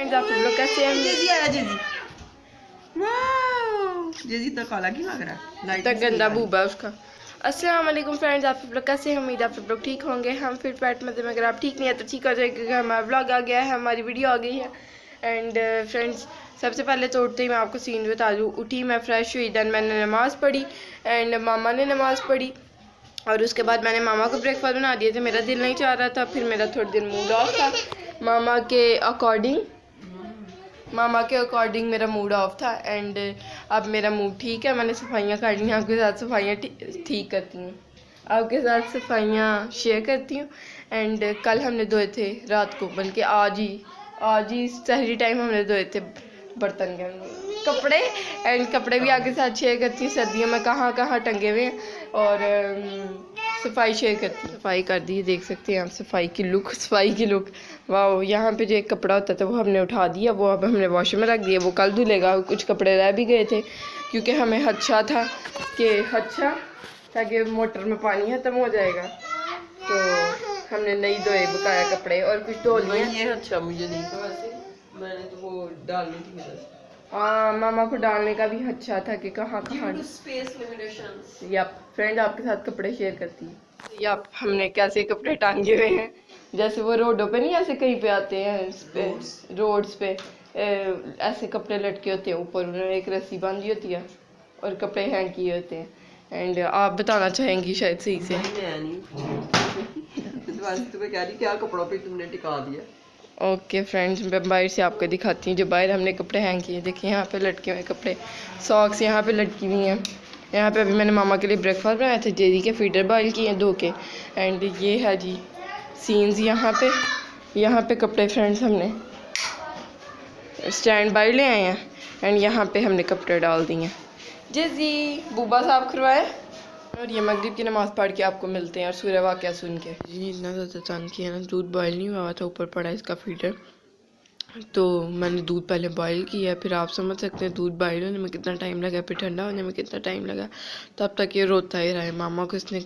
Friends, आप सब लोग कैसे हैं? जेजी आया जेजी। वाह जेजी तो काला क्यों लग रहा है? लाइट तक गंदा बूबा उसका। अस्सलाम वालेकुम फ्रेंड्स, आप सब लोग कैसे हैं? उम्मीद आप सब लोग ठीक होंगे। हम फिर पैट मजे में, अगर आप ठीक नहीं है तो ठीक हो जाएगा क्योंकि हमारा व्लॉग आ गया है, हमारी वीडियो आ गई है। एंड फ्रेंड्स, सबसे पहले तो उठते ही मैं आपको सीन बता दूँ। उठी, मैं फ्रेश हुई, देन मैंने नमाज़ पढ़ी एंड मामा ने नमाज़ पढ़ी और उसके बाद मैंने मामा को ब्रेकफास्ट बना दिए थे। मेरा दिल नहीं चाह रहा था, फिर मेरा थोड़ी देर मूड ऑफ था। मामा के अकॉर्डिंग मेरा मूड ऑफ था एंड अब मेरा मूड ठीक है। मैंने सफाइयाँ कर ली, आपके साथ सफाइयाँ ठीक करती हूँ, आपके साथ सफाइयाँ शेयर करती हूँ। एंड कल हमने धोए थे रात को, बल्कि आज ही सहरी टाइम हमने धोए थे बर्तन के कपड़े। एंड कपड़े भी आपके साथ शेयर करती हूँ, सर्दियों में कहाँ कहाँ टंगे हुए हैं, और सफाई शेयर करती हूँ। सफाई कर दी, देख सकते हैं आप सफाई की लुक। वाह, यहाँ पे जो एक कपड़ा होता था वो हमने उठा दिया, वो अब हमने वॉशर में रख दिया, वो कल धुलेगा। कुछ कपड़े रह भी गए थे क्योंकि हमें हदशा था ताकि मोटर में पानी ख़त्म हो जाएगा, तो हमने नहीं धोए बकाया कपड़े और कुछ धो लिए। ये अच्छा मुझे नहीं था वैसे, मैंने तो वो डालनी थी मेरे से। हाँ, मामा को डालने का भी अच्छा था कि कहाँ स्पेस लिमिटेशंस। या फ्रेंड आपके साथ कपड़े शेयर करती है। या हमने कैसे कपड़े टांगे हुए हैं, जैसे वो रोडों पे नहीं ऐसे कहीं पे आते हैं रोड्स पे ऐसे कपड़े लटके होते हैं, ऊपर उन्होंने एक रस्सी बांधी होती है और कपड़े हैंग किए होते हैं। एंड आप बताना चाहेंगी शायद सही से। मैं नहीं तुम्हें कह रही क्या कपड़ों पे तुमने टिका दिया। ओके फ्रेंड्स, मैं बाहर से आपको दिखाती हूँ जो बाहर हमने कपड़े हैंग किए। देखिए यहाँ पे लटके हुए कपड़े, सॉक्स यहाँ पे लटकी हुई हैं। यहाँ पे अभी मैंने मामा के लिए ब्रेकफास्ट बनाया था, जेरी के फीडर बॉयल किए हैं 2 के। एंड ये है जी सीन्स यहाँ पे कपड़े फ्रेंड्स हमने स्टैंड बाय ले आए हैं एंड यहाँ पे हमने कपड़े डाल दिए हैं। जेजी बूबा साहब करवाए और ये मगरिब की नमाज़ पढ़ के आपको मिलते हैं और सूर्य वाक़या सुन के। जी इतना ज़्यादा तंग किया ना, दूध बॉयल नहीं हुआ था, ऊपर पड़ा इसका फीडर, तो मैंने दूध पहले बॉयल किया, फिर आप समझ सकते हैं दूध बॉयल होने में कितना टाइम लगा, फिर ठंडा होने में कितना टाइम लगा। तब तक ये रोता ही रहा है। मामा को इसने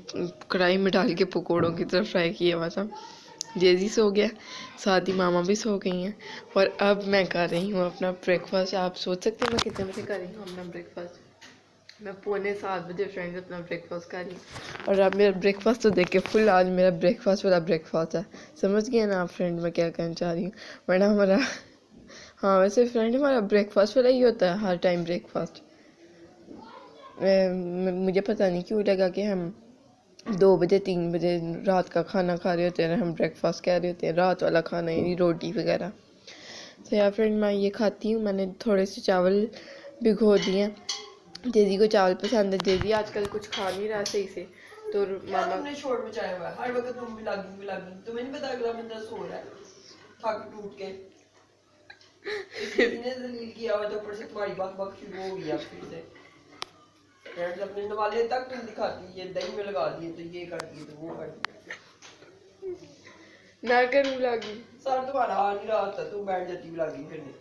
कढ़ाई में डाल के पकौड़ों की तरफ फ्राई किया हुआ था। जेजी सो गया, साथ ही मामा भी सो गई हैं और अब मैं कर रही हूँ अपना ब्रेकफास्ट। आप सोच सकते हैं मैं कितने बजे कर रही हूँ अपना ब्रेकफास्ट? मैं 6:45 फ्रेंड्स अपना ब्रेकफास्ट कर रही हूँ। और अब मेरा ब्रेकफास्ट तो देख के फुल आज मेरा ब्रेकफास्ट वाला ब्रेकफास्ट है। समझ गए ना आप फ्रेंड मैं क्या कहना चाह रही हूँ? वरना हमारा हाँ वैसे फ्रेंड हमारा ब्रेकफास्ट वाला ही होता है हर टाइम ब्रेकफास्ट। मुझे पता नहीं क्यों लगा कि हम 2 बजे 3 बजे रात का खाना खा रहे होते हैं, हम ब्रेकफास्ट कह रहे होते हैं, रात वाला खाना यानी रोटी वगैरह। तो यार फ्रेंड मैं ये खाती हूँ। मैंने थोड़े से चावल भिगो दिए, जेजी को चावल पसंद है। जेजी आजकल कुछ खा नहीं रहा सही से, तो मामा तुमने शोर मचाया हुआ है हर वक्त, तुम भी लागी तुम्हें नहीं पता अगला बंदा सो रहा है थक टूट के। इसने जलील किया हुआ तो ऊपर से तुम्हारी बक शुरू हो गई फिर से। फ्रेंड्स अपने नवाले तक तुम दिखाती है, दही में लगा दिए तो ये कर दिए तो वो कर दिए। ना करूँ लागी सर तुम्हारा आ नहीं रहा था, तुम बैठ जाती लागी फिर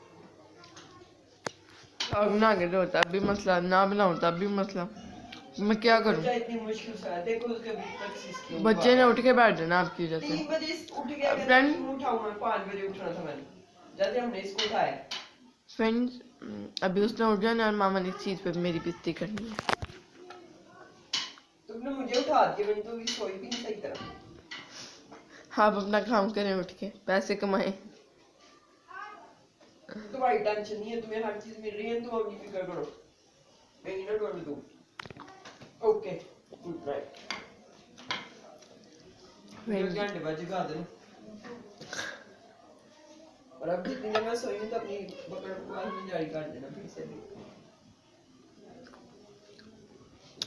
और बना के दो तब भी मसला, ना बनाऊँ तब भी मसला। मैं क्या करूँ? इतनी मुश्किल से है, देखो उसके बच्चे ने उठ के बैठ जाना आपकी वजह से। 3 बजे उठ गया, फ्रेंड उठाऊंगा 5 बजे उठना था मैंने, जैसे हमने इसको उठाया। फ्रेंड्स अभी उसने उठ जाना और मामा ने इस चीज़ पे मेरी बेइज्जती करनी है। तुमने मुझे उठा दिया, मैंने तो अभी सोई भी नहीं सही तरह। आप अपना काम करें, उठ के पैसे कमाएं। तुम्हारी टेंशन नहीं है, तुम्हें हर चीज मिल रही है, तुम अपनी फिक्र करो। मैं नहीं don't do. Okay good night. मैं घंटे बाद जगा देना। और अब जितनी देर मैं सोई हूं तो अपनी बकड़ आवाज में जारी कर देना फिर से भी।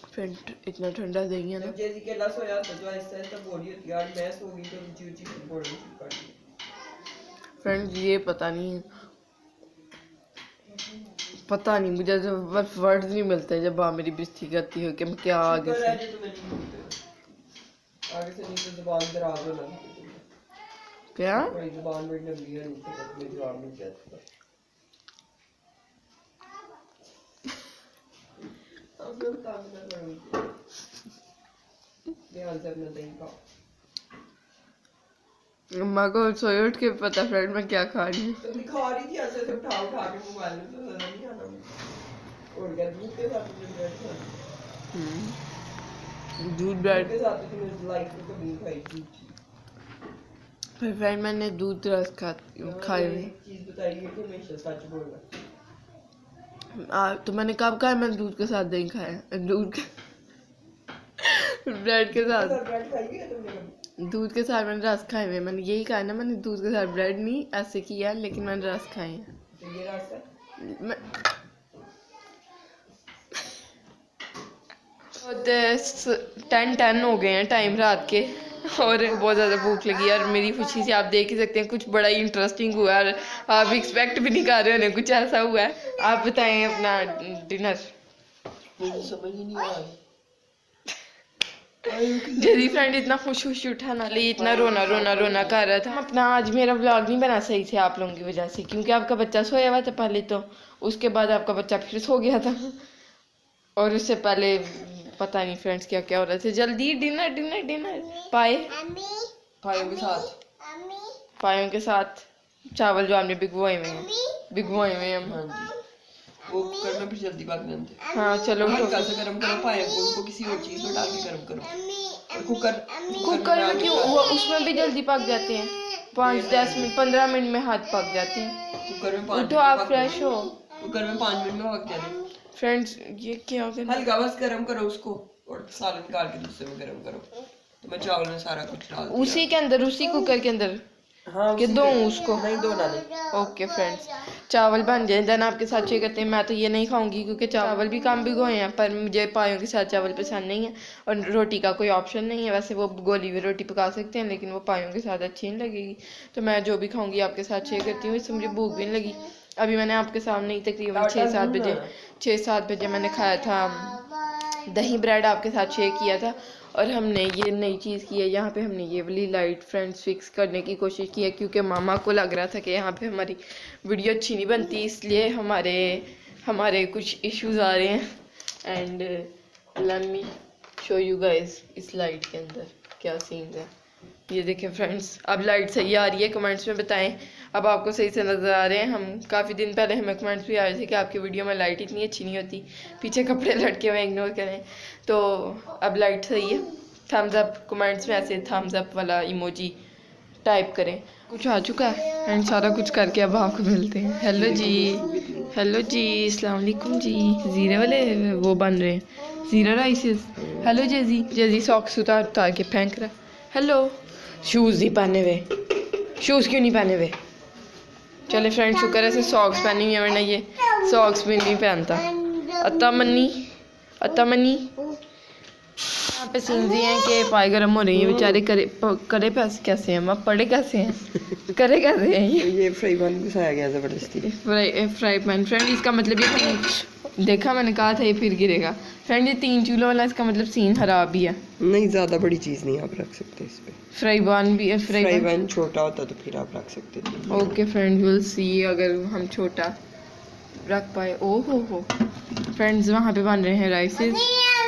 फ्रेंड इतना ठंडा देंगे ना, जैसे कि अल्लाह सोया तो जो ऐसा बोली होती है, आज मैं सो गई तो ऊंची ऊंची बोलनी शुरू कर दी। फ्रेंड्स ये पता नहीं मुझे बस वर्ड्स नहीं मिलते जब आप मेरी बेइज्जती करती हो कि मैं क्या आगे से आगे से नीचे जुबान दराज हो लगी क्या बड़ी जुबान बड़ी लंबी है, नीचे तक में जवाब नहीं जाता। अब लोग ताकत ना करो, 2 से अपना दही खाओ। अम्मा को सोए उठ के पता फ्रेंड मैं क्या खा रही हूँ। तो दिखा रही थी ऐसे ऐसे उठा उठा के मोबाइल में, तो नजर नहीं आना मुझे। और क्या दूध के साथ तुमने ब्रेड खाई? दूध दूध ब्रेड के साथ तो तुमने लाइफ में कभी नहीं खाई दूध की। फिर फ्रेंड मैंने दूध रस खाए हुए। एक चीज बताइए कि हमेशा सच बोलना। तो मैंने कब खाया, मैंने दूध के साथ दही खाया, दूध के ब्रेड के साथ, ब्रेड खाई है तुमने कभी? दूध के साथ मैंने रस खाए हुए। मैंने यही कहा ना, मैंने दूध के साथ ब्रेड नहीं ऐसे किया, लेकिन मैंने रस खाए हैं। तो ये रस है। मैं 10 हो गए हैं टाइम रात के, और बहुत ज़्यादा भूख लगी है। और मेरी खुशी से आप देख ही सकते हैं कुछ बड़ा ही इंटरेस्टिंग हुआ है, और आप एक्सपेक्ट भी नहीं कर रहे होने कुछ ऐसा हुआ है। आप बताएं अपना डिनर। मुझे समझ ही नहीं आ रही। जल्दी फ्रेंड इतना खुश उठा ना ले, इतना रोना रोना रोना कर रहा था। अपना आज मेरा व्लॉग नहीं बना सही से आप लोगों की वजह से, क्योंकि आपका बच्चा सोया हुआ था पहले, तो उसके बाद आपका बच्चा फिर सो गया था, और उससे पहले पता नहीं फ्रेंड्स क्या क्या हो रहा था। जल्दी डिनर डिनर डिनर। भाइयों के साथ। पायों के साथ चावल जो आपने भिगोए हुए हैं, भिगोए हुए हैं हाँ जी, वो कुकर में फिर जल्दी पक जाते हैं। हाँ चलो हल्का सा गरम करो पायों को, उनको किसी और चीज में डाल के गरम करो। और कुकर में क्यों, वो उसमें भी जल्दी पक जाते हैं, 5-10 मिनट 15 मिनट में हाथ पक जाते हैं। कुकर में 5 उठो आप फ्रेश हो। कुकर में 5 मिनट में पक जाते हैं फ्रेंड्स ये क्या हो गया? हल्का बस गरम करो उसको, और सालन निकाल के दूसरे में गरम करो। तो मैं चावल में सारा कुछ डाल दिया। उसी के अंदर, उसी कुकर के अंदर हाँ कि दो उसको? नहीं, दो ना दे। ओके फ्रेंड्स, चावल बन जाए देन आपके साथ शेयर करते हैं। मैं तो ये नहीं खाऊंगी क्योंकि चावल भी कम भिगोए हैं, पर मुझे पायों के साथ चावल पसंद नहीं है, और रोटी का कोई ऑप्शन नहीं है। वैसे वो गोली हुई रोटी पका सकते हैं, लेकिन वो पायों के साथ अच्छी नहीं लगेगी। तो मैं जो भी खाऊंगी आपके साथ शेयर करती हूँ। इससे मुझे भूख भी नहीं लगी। अभी मैंने आपके सामने ही तकरीबन 6-7 बजे मैंने खाया था दही ब्रेड, आपके साथ शेयर किया था। और हमने ये नई चीज़ की है, यहाँ पे हमने ये वाली लाइट फ्रेंड्स फिक्स करने की कोशिश की है, क्योंकि मामा को लग रहा था कि यहाँ पे हमारी वीडियो अच्छी नहीं बनती, इसलिए हमारे कुछ इश्यूज आ रहे हैं। And let me show you guys इस लाइट के अंदर क्या सीन है। ये देखें फ्रेंड्स, अब लाइट सही आ रही है, कमेंट्स में बताएं अब आपको सही से नज़र आ रहे हैं। हम काफ़ी दिन पहले हमें कमेंट्स भी आए थे कि आपकी वीडियो में लाइट इतनी अच्छी नहीं होती, पीछे कपड़े लटके हुए इग्नोर करें। तो अब लाइट सही है। थम्स अप, कमेंट्स में ऐसे थम्स अप वाला इमोजी टाइप करें। कुछ आ चुका है एंड सारा कुछ करके अब आपको मिलते हैं। हेलो जी, अस्सलाम वालेकुम जी। ज़ीरे वाले वो बन रहे हैं, ज़ीरा राइसेस। हेलो जेजी सॉक्स उतार के फेंक रहा है। हेलो, शूज़ नहीं पहने हुए, शूज़ क्यों नहीं पहने हुए? चले फ्रेंड, शुक्र है से सॉक्स पहनी हुई है, वरना ये सॉक्स भी नहीं पहनता। अत्ता मनी यहाँ पे सीन हैं कि पाए गर्म हो रही है बेचारे। करे पैसे कैसे हैं, पड़े कैसे हैं, करे कैसे हैं ये फ्राई पैन घुसाया गया जबरदस्ती। फ्राई पैन फ्रेंड, इसका मतलब ये देखा मैंने कहा था ये फिर गिरेगा। फ्रेंड ये 3 चूल्हों वाला, इसका मतलब सीन खराब ही है। नहीं, ज़्यादा बड़ी चीज़ नहीं आप रख सकते इस पे। फ्राई पैन भी है, फ्राई पैन छोटा होता तो फिर आप रख सकते थे। ओके फ्रेंड, विल सी अगर हम छोटा रख पाए। हो फ्रेंड्स, वहाँ पे बन रहे हैं राइसेस।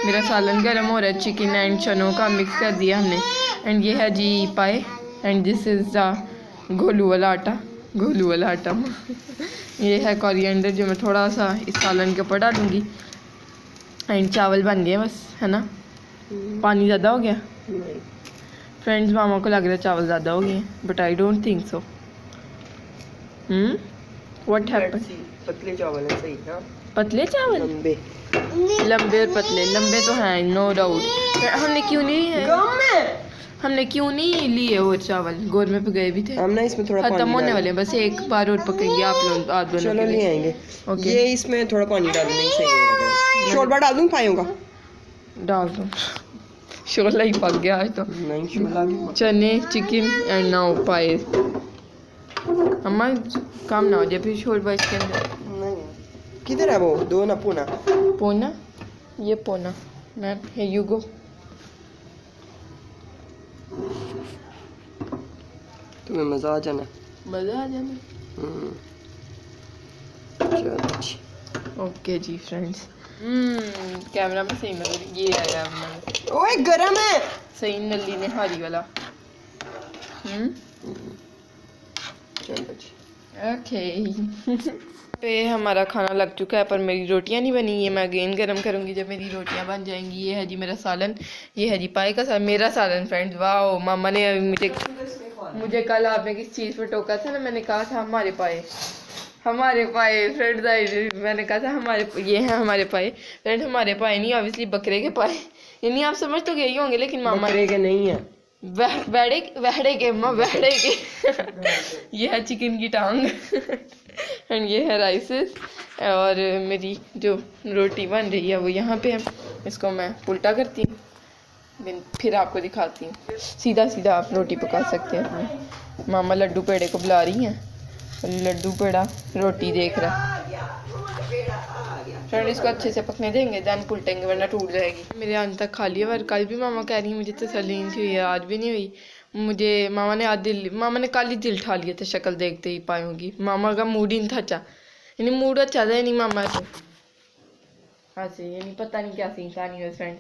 मेरा सालन गर्म हो रहा है, चिकन एंड चनों का मिक्स कर दिया हमने। एंड ये है जी पाए, एंड दिस इज़ द घोलू वाला आटा ये है कोरिएंडर जो मैं थोड़ा सा इस सालन के ऊपर डालूंगी। एंड चावल बन गए बस, है ना? पानी ज़्यादा हो गया फ्रेंड्स, मामा को लग रहा है चावल ज़्यादा हो गए, but I don't think so. What happened? पतले चावल है सही ना? पतले चावल, लंबे और पतले, लंबे तो हैं नो डाउट। हमने क्यों नहीं लिए और चावल, गोर में गए भी थे। हम ना इसमें थोड़ा खत्म होने वाले, बस एक बार और पकेंगे आप दोनों। चलो ले आएंगे। ओके, ये इसमें थोड़ा पानी डालना ही सही होगा। शोरबा डाल दूं पायों का? डाल दो। शोला ही पक गया आज तो। नहीं, शोला भी चने, चिकन एंड नाउ पाए। अम्मा काम ना हो जाए फिर शोरबा इसके अंदर। नहीं, किधर है वो? दो ना पोना, ये पोना मैं, here you go। तुम्हें मजा आ जाना। चलो ओके जी फ्रेंड्स। कैमरा में सही मतलब ये आया अपना। ओए गरम है। सही नली ने हारी वाला। ओके पे हमारा खाना लग चुका है, पर मेरी रोटियां नहीं बनी। ये मैं अगेन गरम करूंगी जब मेरी रोटियां बन जाएंगी। ये है जी मेरा सालन, ये है जी पाए का सालन, मेरा सालन फ्रेंड्स। वाह, मामा ने अभी मुझे कल आपने किस चीज़ पर टोका था ना, मैंने कहा था हमारे पाए फ्रेंड्स। मैंने कहा था हमारे, ये हैं हमारे पाए फ्रेंड। हमारे पाए नहीं, ऑब्वियसली बकरे के पाए। यानी आप समझ तो गए ही होंगे, लेकिन मामा बकरे के नहीं है, वहड़े के अम्मा, वहड़े के ये है चिकन की टांग एंड ये है राइसेस। और मेरी जो रोटी बन रही है वो यहाँ पे है। इसको मैं उल्टा करती हूँ, फिर आपको दिखाती हूँ। सीधा सीधा आप रोटी पका सकते हैं अपने। मामा लड्डू पेड़े को बुला रही हैं, लड्डू पेड़ा रोटी देख रहा है। फ्रेंड इसको अच्छे से पकने देंगे, दैन उल्टेंगे वरना टूट जाएगी। मेरे आने तक खा लिया, पर कल भी मामा कह रही है मुझे तसल्ली नहीं हुई है, आज भी नहीं हुई मुझे। मामा ने कल ही दिल ठा लिया था शक्ल देखते ही पायों की। मामा का मूड ही नहीं था अच्छा, यानी मूड अच्छा था नहीं मामा को। हाँ से यानी पता नहीं क्या सीन था नहीं फ्रेंड।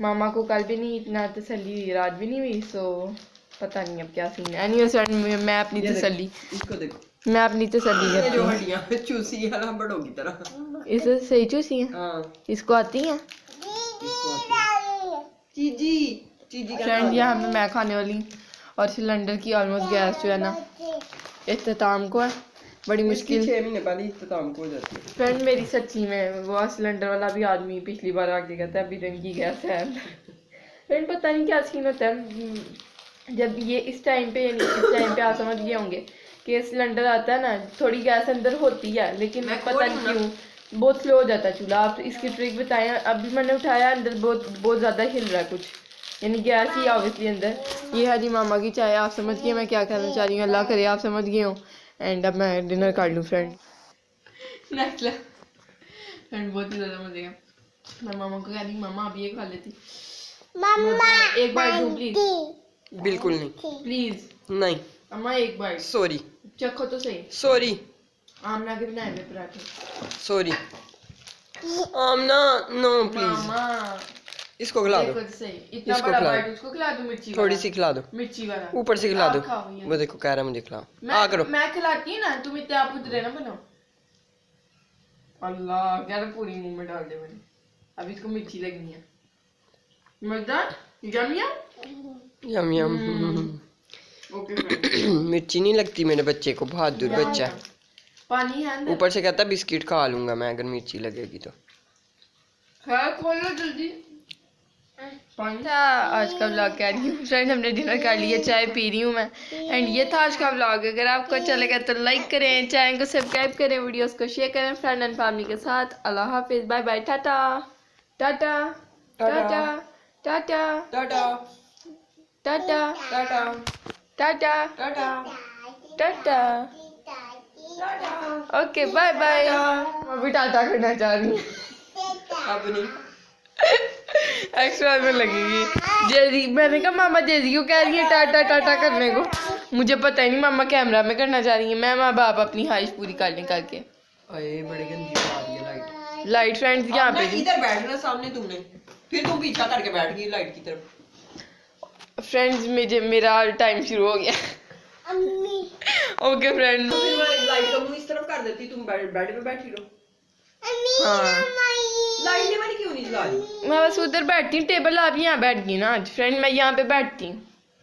मामा को कल भी नहीं इतना तसल्ली हुई, रात भी नहीं हुई, सो पता नहीं अब क्या सीन है। एनीवेज फ्रेंड मैं अपनी तसल्ली, इसको देखो, मैं अपनी तसल्ली ये करती जो हूँ। हड्डियां चूसी वाला बड़ों की तरह। इसे सही चूसी है, हाँ, इसको आती है चीजी चीजी का फ्रेंड। यहाँ पे मैं खाने वाली हूँ, और सिलेंडर की ऑलमोस्ट गैस जो है ना इख्तिताम को है, बड़ी मुश्किल 6 महीने पहले इख्तिताम को हो जाती है। फ्रेंड मेरी सच्ची में। वो सिलेंडर वाला भी आदमी पिछली बार आके कहता है अभी रंग की गैस है फ्रेंड पता नहीं क्या सीन होता है जब ये इस टाइम पे, यानी इस टाइम पे आप समझ गए होंगे कि सिलेंडर आता है ना, थोड़ी गैस अंदर होती है, लेकिन पता नहीं क्यों बहुत स्लो हो जाता है चूल्हा। आप इसकी ट्रिक बताएं। अभी मैंने उठाया, अंदर बहुत ज़्यादा हिल रहा है कुछ, यानी गैस ही ऑब्वियसली अंदर। ये है जी मामा की चाय, आप समझ गए मैं क्या कहना चाह रही हूँ, अल्लाह करे आप समझ गए हो। एंड अब मैं डिनर कर लूँ फ्रेंड। फ्रेंड बहुत ही ज़्यादा मजे का। मैं मामा को कह रही मामा आप ये खा लेती, एक बार दो प्लीज। बिल्कुल नहीं, प्लीज नहीं, अम्मा एक बार सॉरी, चखो तो सही। सॉरी, आमना के बनाए हुए पराठे। सॉरी आमना, नो प्लीज, मामा इसको खिला दो, देखो तो सही, इतना इसको बड़ा खिला बाइट उसको खिला दो, मिर्ची थोड़ी वाला। सी खिला दो, मिर्ची वाला ऊपर से खिला दो। आप खाओ ये। वो देखो कह रहा है मुझे खिलाओ, मैं करो। मैं खिलाती हूँ ना, तुम इतने आप उधर ना बनो। अल्लाह कह रहा पूरी मुंह में डाल दे मैंने, अब इसको मिर्ची लगनी है। मजेदार, यमिया, यम यम। Okay friend. मिर्ची नहीं लगती मेरे बच्चे को, बहादुर बच्चा है। पानी है अंदर, ऊपर से कहता बिस्किट खा लूंगा मैं अगर मिर्ची लगेगी तो। खैर खोलो जल्दी। आज का व्लॉग कह रही हूँ फ्रेंड, हमने डिनर कर लिया, चाय पी रही हूँ मैं। एंड ये था आज का व्लॉग। अगर आपको अच्छा लगा तो लाइक करें, चैनल को सब्सक्राइब करें, वीडियोस को शेयर करें फ्रेंड एंड फैमिली के साथ। अल्लाह हाफिज, बाय बाय, टाटा टाटा टाटा टाटा टाटा टाटा टाटा टाटा टाटा टाटा। Okay bye bye. मैं भी टाटा करना चाह रही हूँ, अब नहीं, एक्स्ट्रा में लगेगी। जेजी, मैंने कहा मामा जेजी को कह रही है टाटा टाटा करने को, मुझे पता ही नहीं मामा कैमरा में करना चाह रही है। मैं माँ बाप अपनी ख्वाहिश पूरी करने करके। अरे बड़े गंदी आ रही है लाइट। लाइट फ्रेंड्स यहाँ पे इधर बैठना सामने तुमने, फिर तुम पीछा करके बैठ गई लाइट की तरफ। फ्रेंड्स मेरा टाइम शुरू हो गया। ओके फ्रेंड्स, लाइट का मुंह इस तरफ कर देती, तुम बेड पे बैठी रहो। हाँ लाइट ने मैंने क्यों नहीं जला दी? मैं बस उधर बैठती हूँ, टेबल आप यहाँ बैठ गई ना आज फ्रेंड, मैं यहाँ पे बैठती हूँ।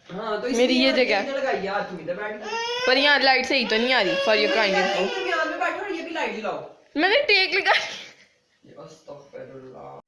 हाँ, तो मेरी ये जगह लगाई यार, तुम इधर बैठ गई। पर यहाँ लाइट सही तो नहीं आ रही फॉर योर काइंड इन्फो। यहाँ पे बैठो और ये भी लाइट जलाओ। मैंने टेक लगा अस्तगफिरुल्लाह।